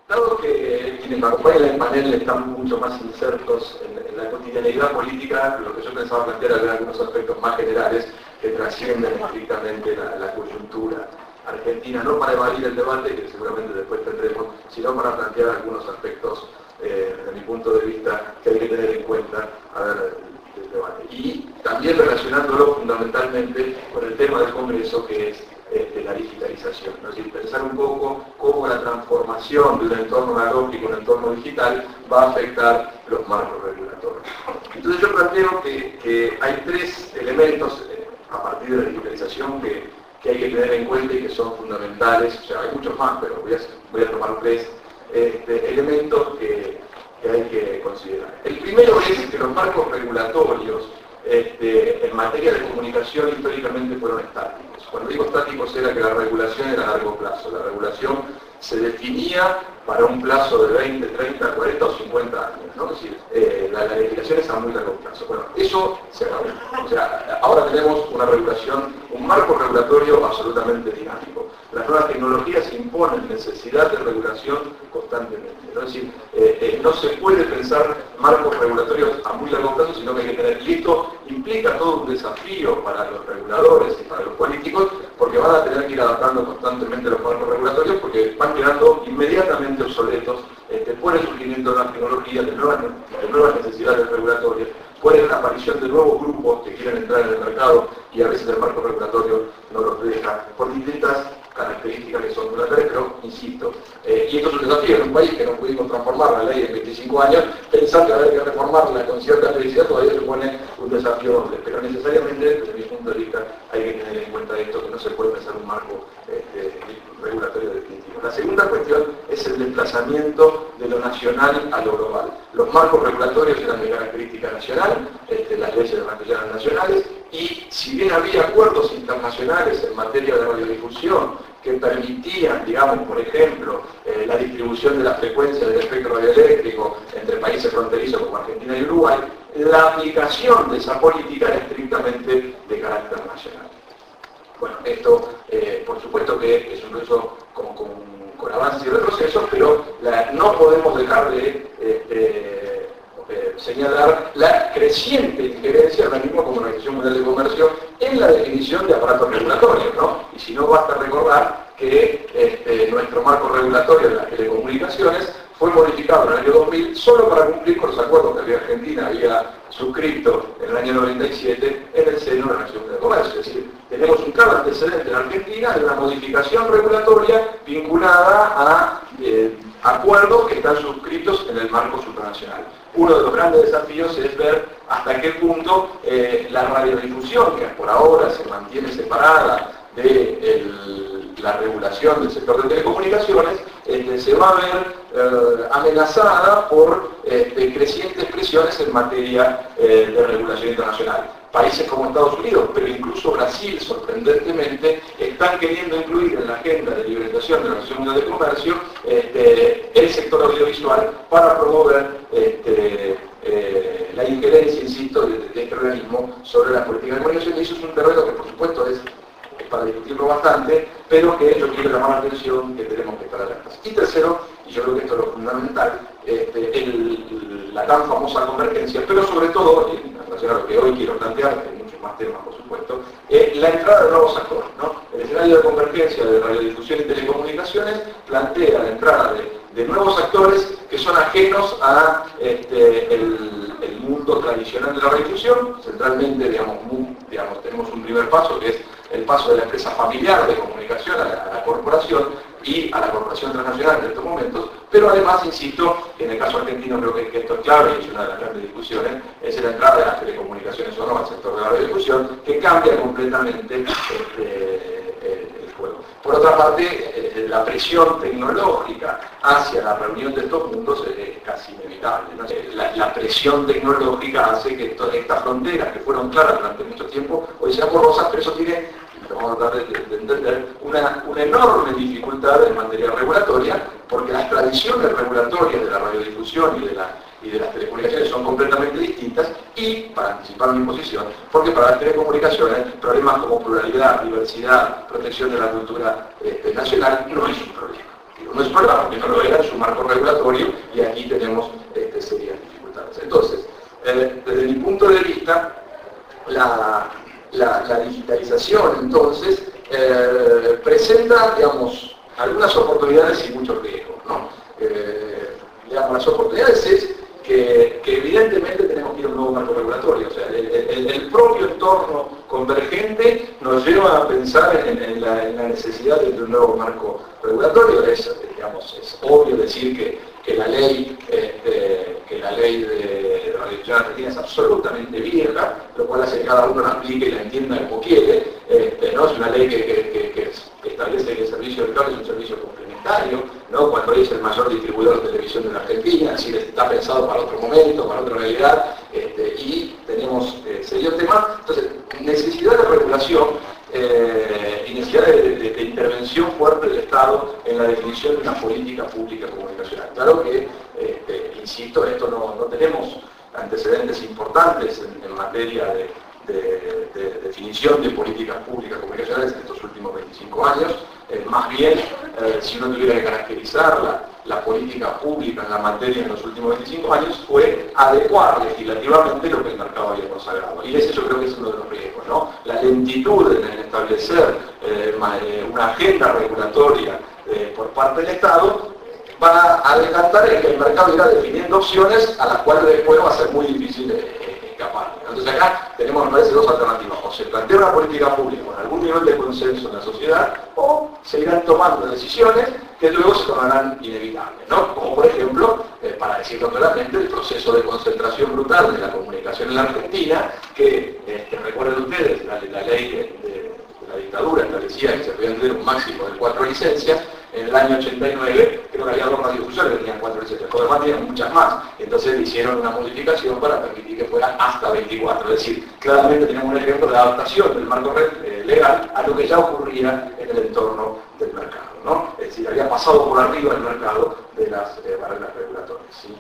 Dado que quienes me acompañan en el panel están mucho más insertos en la cotidianeidad política, lo que yo pensaba plantear eran algunos aspectos más generales que trascienden estrictamente la coyuntura argentina, no para evadir el debate, que seguramente después tendremos, sino para plantear algunos aspectos, desde mi punto de vista, que hay que tener en cuenta del debate. Y también relacionándolo fundamentalmente con el tema del Congreso, que es la digitalización, ¿no? Es decir, pensar un poco cómo la transformación de un entorno analógico a un entorno digital va a afectar los marcos regulatorios. Entonces yo planteo que hay tres elementos a partir de la digitalización que hay que tener en cuenta y que son fundamentales. O sea, hay muchos más, pero voy a tomar tres elementos que hay que considerar. El primero es que los marcos regulatorios en materia de comunicación históricamente fueron estáticos. Cuando digo estáticos era que la regulación era a largo plazo. La regulación se definía para un plazo de 20, 30, 40 o 50 años, ¿no? Es decir, la legislación es a muy largo plazo. Bueno, eso se acabó. O sea, ahora tenemos una regulación, un marco regulatorio absolutamente dinámico. Las nuevas tecnologías imponen necesidad de regulación constantemente, ¿no? Es decir, no se puede pensar marcos regulatorios a muy largo plazo, sino que hay que tener, y esto implica todo un desafío para los reguladores y para los políticos, porque van a tener que ir adaptando constantemente los marcos regulatorios, porque van quedando inmediatamente obsoletos por el surgimiento de las tecnologías, de nuevas necesidades regulatorias, por la aparición de nuevos grupos que quieren entrar en el mercado y a veces el marco regulatorio no los deja, por distintas características que son fundamentales, pero insisto, y esto es un desafío en un país que no pudimos transformar la ley en 25 años, pensar que haber que reformarla con cierta felicidad todavía supone un desafío doble, pero necesariamente, desde mi punto de vista, hay que tener en cuenta esto, que no se puede pensar un marco regulatorio definitivo. La segunda cuestión es el desplazamiento de lo nacional a lo global. Los marcos regulatorios eran de característica nacional, las leyes eran nacionales, y si bien había acuerdos internacionales en materia de radiodifusión que permitían, digamos, por ejemplo, la distribución de la frecuencia del espectro radioeléctrico entre países fronterizos como Argentina y Uruguay, la aplicación de esa política era estrictamente de carácter nacional. Bueno, esto, por supuesto que es un proceso con avances y retrocesos, pero no podemos dejar de señalar la creciente injerencia del organismo como Organización Mundial de Comercio en la definición de aparatos regulatorios, ¿no? Y si no, basta recordar que nuestro marco regulatorio de las telecomunicaciones fue modificado en el año 2000 solo para cumplir con los acuerdos que Argentina había suscrito en el año 97 en el seno de la Organización Mundial de Comercio. Es decir, tenemos un claro antecedente en Argentina de una modificación regulatoria vinculada a acuerdos que están suscritos en el marco supranacional. Uno de los grandes desafíos es ver hasta qué punto la radiodifusión, que por ahora se mantiene separada de la regulación del sector de telecomunicaciones, se va a ver amenazada por crecientes presiones en materia de regulación internacional. Países como Estados Unidos, pero incluso Brasil, sorprendentemente, están queriendo incluir en la agenda de liberalización de la Organización Mundial de Comercio el sector audiovisual para promover la injerencia, insisto, de este organismo sobre la política de comunicación. Y eso es un terreno que, por supuesto, es para discutirlo bastante, pero que yo quiero llamar la atención que tenemos que estar alertas. Y tercero, y yo creo que esto es lo fundamental, la tan famosa convergencia, pero sobre todo, en relación a lo que hoy quiero plantear, que hay muchos más temas por supuesto, la entrada de nuevos actores, ¿no? El escenario de convergencia de radiodifusión y telecomunicaciones plantea la entrada de nuevos actores que son ajenos a el mundo tradicional de la radiodifusión. Centralmente, digamos, tenemos un primer paso que es el paso de la empresa familiar de comunicación a la corporación y a la corporación transnacional en estos momentos, pero además, insisto, en el caso argentino creo que esto es claro y es una de las grandes discusiones, es la entrada de las telecomunicaciones o no al sector de la radiodifusión, que cambia completamente el juego. Por otra parte, la presión tecnológica hacia la reunión de estos mundos es casi inevitable, ¿no? La presión tecnológica hace que todas estas fronteras que fueron claras durante mucho tiempo hoy sean borrosas, pero eso tiene, vamos a tratar de entender, una enorme dificultad en materia regulatoria, porque las tradiciones regulatorias de la radiodifusión y de las telecomunicaciones son completamente distintas, y, para anticipar mi posición, porque para las telecomunicaciones problemas como pluralidad, diversidad, protección de la cultura nacional no es un problema. No es problema porque no lo era en su marco regulatorio y aquí tenemos serias dificultades. Entonces, desde mi punto de vista, la digitalización entonces presenta, digamos, algunas oportunidades y muchos riesgos, ¿no? Digamos, las oportunidades es que evidentemente tenemos que ir a un nuevo marco regulatorio, o sea, el propio entorno convergente nos lleva a pensar en la necesidad de un nuevo marco regulatorio. Digamos, es obvio decir que la ley de radiodifusión argentina es absolutamente vieja, lo cual hace que cada uno la aplique y la entienda como quiere, ¿no? Es una ley que establece que el servicio de cable es un servicio complementario, ¿no? Cuando es el mayor distribuidor de televisión de la Argentina, es decir, está pensado para otro momento, para otra realidad, y tenemos serio tema. Entonces, necesidad de regulación y necesidad de intervención fuerte del Estado en la definición de una política pública comunicacional. Claro que, insisto, esto no tenemos antecedentes importantes en materia de definición de políticas públicas comunicacionales en estos últimos 25 años. Más bien, si uno tuviera que caracterizar la política pública en la materia en los últimos 25 años, fue adecuar legislativamente lo que el mercado había consagrado. Y ese yo creo que es uno de los riesgos, ¿no? La lentitud en establecer una agenda regulatoria por parte del Estado va a decantar en que el mercado irá definiendo opciones a las cuales después va a ser muy difícil escapar. Entonces acá tenemos, me parece, dos alternativas. O se plantea una política pública con algún nivel de consenso en la sociedad, o se irán tomando decisiones que luego se tornarán inevitables, ¿no? Como por ejemplo, para decirlo claramente, el proceso de concentración brutal de la comunicación en la Argentina, que recuerden ustedes, la ley de la dictadura establecía que se podían tener un máximo de 4 licencias. En el año 89 creo que había 2 radiodifusores que tenían 4 licencias, los demás tenían muchas más. Entonces hicieron una modificación para permitir que fueran hasta 24. Es decir, claramente tenemos un ejemplo de adaptación del marco legal a lo que ya ocurría en el entorno del mercado, ¿no? Es decir, había pasado por arriba el mercado de las barreras regulatorias, ¿sí?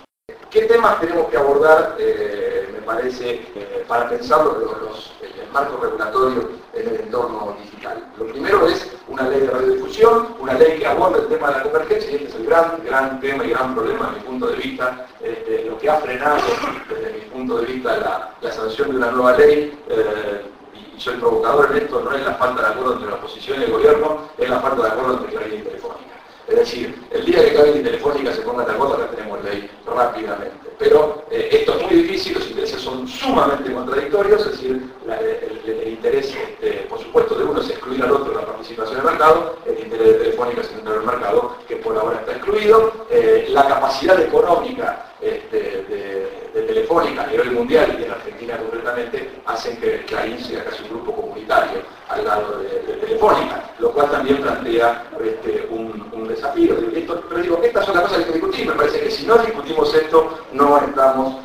¿Qué temas tenemos que abordar, me parece, para pensar el marco regulatorio en el entorno digital? Lo primero es una ley de radiodifusión, una ley que aborda el tema de la convergencia, y este es el gran tema y gran problema desde mi punto de vista, lo que ha frenado desde mi punto de vista la sanción de una nueva ley, y soy provocador en esto, no es la falta de acuerdo entre la oposición y el gobierno, es la falta de acuerdo entre Clarín y Telefónica. Es decir, el día que Clarín y Telefónica se pongan de acuerdo, ya tenemos ley rápidamente. Pero esto es muy difícil, los intereses son sumamente contradictorios, es decir, el interés, por supuesto, de uno es excluir al otro de la participación en el mercado, el interés de Telefónica es entrar en el mercado, que por ahora está excluido, la capacidad económica de Telefónica a nivel mundial y en Argentina concretamente hacen que Clarín sea casi un grupo comunitario al lado de Telefónica, lo cual también plantea un desafío. Pero digo, estas son las cosas que hay que discutir. Me parece que si no discutimos esto, no estamos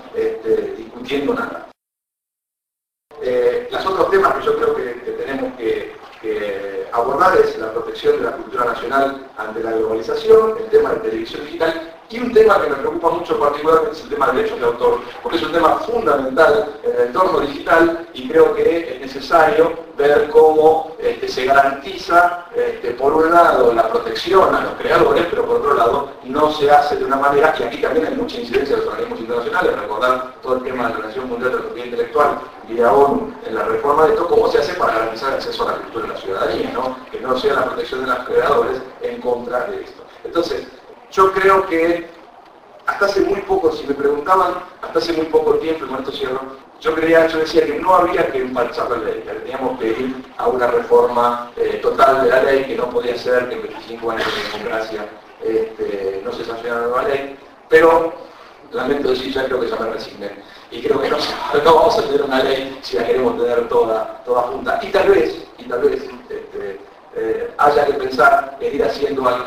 discutiendo nada. Los otros temas que yo creo que tenemos que abordar es la protección de la cultura nacional ante la globalización, el tema de televisión digital, y un tema que me preocupa mucho particularmente es el tema de derechos de autor, porque es un tema fundamental en el entorno digital y creo que es necesario ver cómo se garantiza, por un lado, la protección a los creadores, pero por otro lado, no se hace de una manera, y aquí también hay mucha incidencia de los organismos internacionales, recordar todo el tema de la Organización Mundial de la Propiedad Intelectual y la ONU en la reforma de esto, cómo se hace para garantizar el acceso a la cultura de la ciudadanía, ¿no? Que no sea la protección de los creadores en contra de esto. Entonces, yo creo que hasta hace muy poco, si me preguntaban, hasta hace muy poco tiempo, y con esto cierro, yo decía que no había que empalchar la ley, que teníamos que ir a una reforma total de la ley, que no podía ser que en 25 años de democracia no se sancionara la nueva ley, pero lamento decir, ya creo que ya me resigné, y creo que no vamos a tener una ley si la queremos tener toda junta, y tal vez haya que pensar en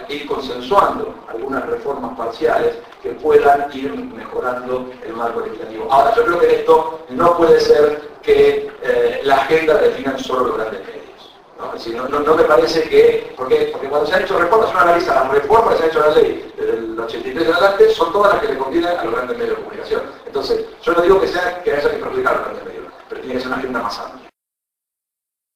ir consensuando algunas reformas parciales que puedan ir mejorando el marco legislativo. Ahora, yo creo que esto no puede ser que la agenda la definan solo los grandes medios, ¿no? Es decir, no me parece que, porque cuando se han hecho reformas, uno analiza las reformas que se han hecho en la ley desde el 83 en adelante, son todas las que le convienen a los grandes medios de comunicación. Entonces, yo no digo que haya que perjudicar a los grandes medios, pero tiene que ser una agenda más amplia.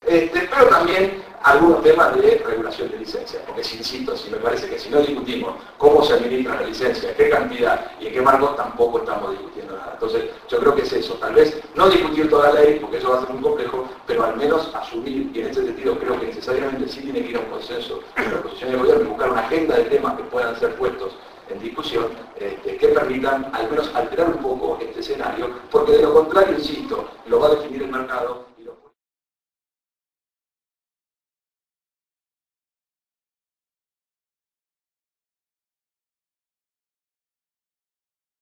Pero también algunos temas de regulación de licencias, porque insisto, si me parece que si no discutimos cómo se administra la licencia, qué cantidad y en qué marco, tampoco estamos discutiendo nada. Entonces, yo creo que es eso, tal vez no discutir toda la ley, porque eso va a ser muy complejo, pero al menos asumir, y en ese sentido creo que necesariamente sí tiene que ir a un consenso entre la oposición y el gobierno y buscar una agenda de temas que puedan ser puestos en discusión, que permitan al menos alterar un poco este escenario, porque de lo contrario, insisto, lo va a definir el mercado.